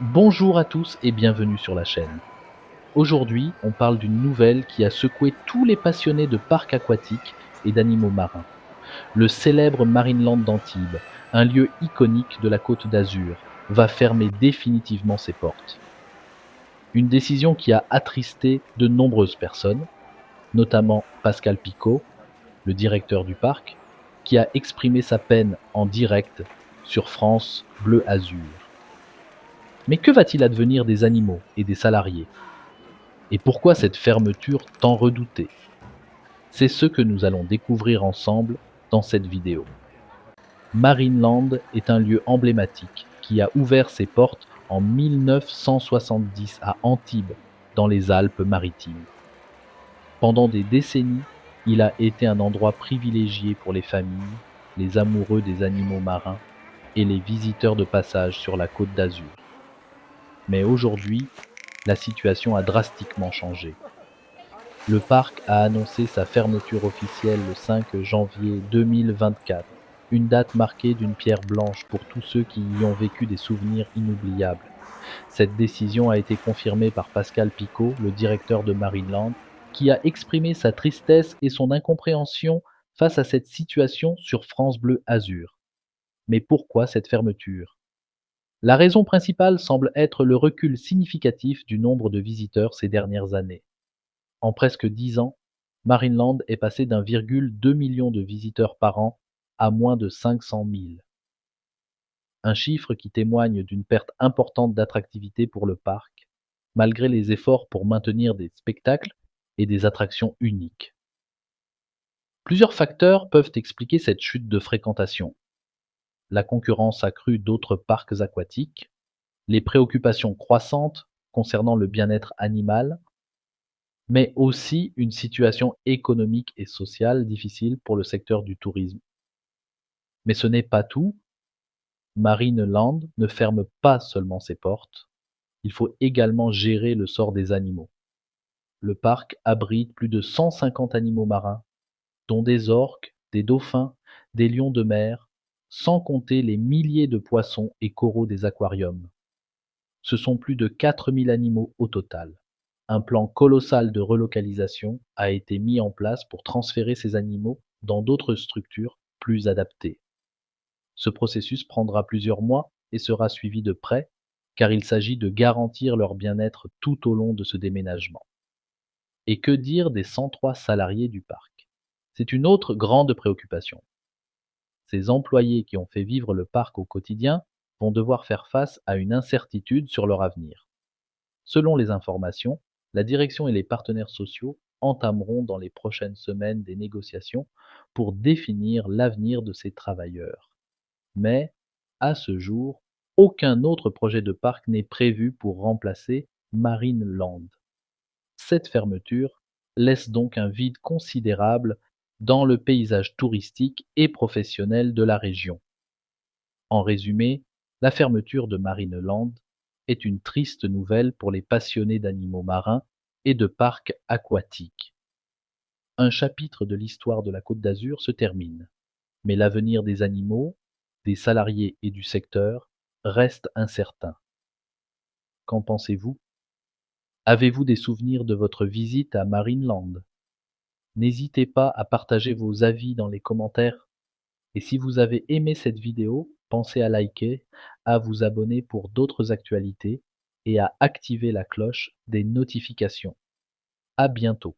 Bonjour à tous et bienvenue sur la chaîne. Aujourd'hui, on parle d'une nouvelle qui a secoué tous les passionnés de parcs aquatiques et d'animaux marins. Le célèbre Marineland d'Antibes, un lieu iconique de la Côte d'Azur, va fermer définitivement ses portes. Une décision qui a attristé de nombreuses personnes, notamment Pascal Picot, le directeur du parc, qui a exprimé sa peine en direct sur France Bleu Azur. Mais que va-t-il advenir des animaux et des salariés? Et pourquoi cette fermeture tant redoutée? C'est ce que nous allons découvrir ensemble dans cette vidéo. Marineland est un lieu emblématique qui a ouvert ses portes en 1970 à Antibes, dans les Alpes-Maritimes. Pendant des décennies, il a été un endroit privilégié pour les familles, les amoureux des animaux marins et les visiteurs de passage sur la Côte d'Azur. Mais aujourd'hui, la situation a drastiquement changé. Le parc a annoncé sa fermeture officielle le 5 janvier 2024, une date marquée d'une pierre blanche pour tous ceux qui y ont vécu des souvenirs inoubliables. Cette décision a été confirmée par Pascal Picot, le directeur de Marineland, qui a exprimé sa tristesse et son incompréhension face à cette situation sur France Bleu Azur. Mais pourquoi cette fermeture? La raison principale semble être le recul significatif du nombre de visiteurs ces dernières années. En presque 10 ans, Marineland est passé d'1,2 million de visiteurs par an à moins de 500 000. Un chiffre qui témoigne d'une perte importante d'attractivité pour le parc, malgré les efforts pour maintenir des spectacles et des attractions uniques. Plusieurs facteurs peuvent expliquer cette chute de fréquentation. La concurrence accrue d'autres parcs aquatiques, les préoccupations croissantes concernant le bien-être animal, mais aussi une situation économique et sociale difficile pour le secteur du tourisme. Mais ce n'est pas tout, Marineland ne ferme pas seulement ses portes, il faut également gérer le sort des animaux. Le parc abrite plus de 150 animaux marins, dont des orques, des dauphins, des lions de mer, sans compter les milliers de poissons et coraux des aquariums. Ce sont plus de 4000 animaux au total. Un plan colossal de relocalisation a été mis en place pour transférer ces animaux dans d'autres structures plus adaptées. Ce processus prendra plusieurs mois et sera suivi de près, car il s'agit de garantir leur bien-être tout au long de ce déménagement. Et que dire des 103 salariés du parc? C'est une autre grande préoccupation. Ces employés qui ont fait vivre le parc au quotidien vont devoir faire face à une incertitude sur leur avenir. Selon les informations, la direction et les partenaires sociaux entameront dans les prochaines semaines des négociations pour définir l'avenir de ces travailleurs. Mais, à ce jour, aucun autre projet de parc n'est prévu pour remplacer Marineland. Cette fermeture laisse donc un vide considérable dans le paysage touristique et professionnel de la région. En résumé, la fermeture de Marineland est une triste nouvelle pour les passionnés d'animaux marins et de parcs aquatiques. Un chapitre de l'histoire de la Côte d'Azur se termine, mais l'avenir des animaux, des salariés et du secteur reste incertain. Qu'en pensez-vous? Avez-vous des souvenirs de votre visite à Marineland? N'hésitez pas à partager vos avis dans les commentaires. Et si vous avez aimé cette vidéo, pensez à liker, à vous abonner pour d'autres actualités et à activer la cloche des notifications. À bientôt.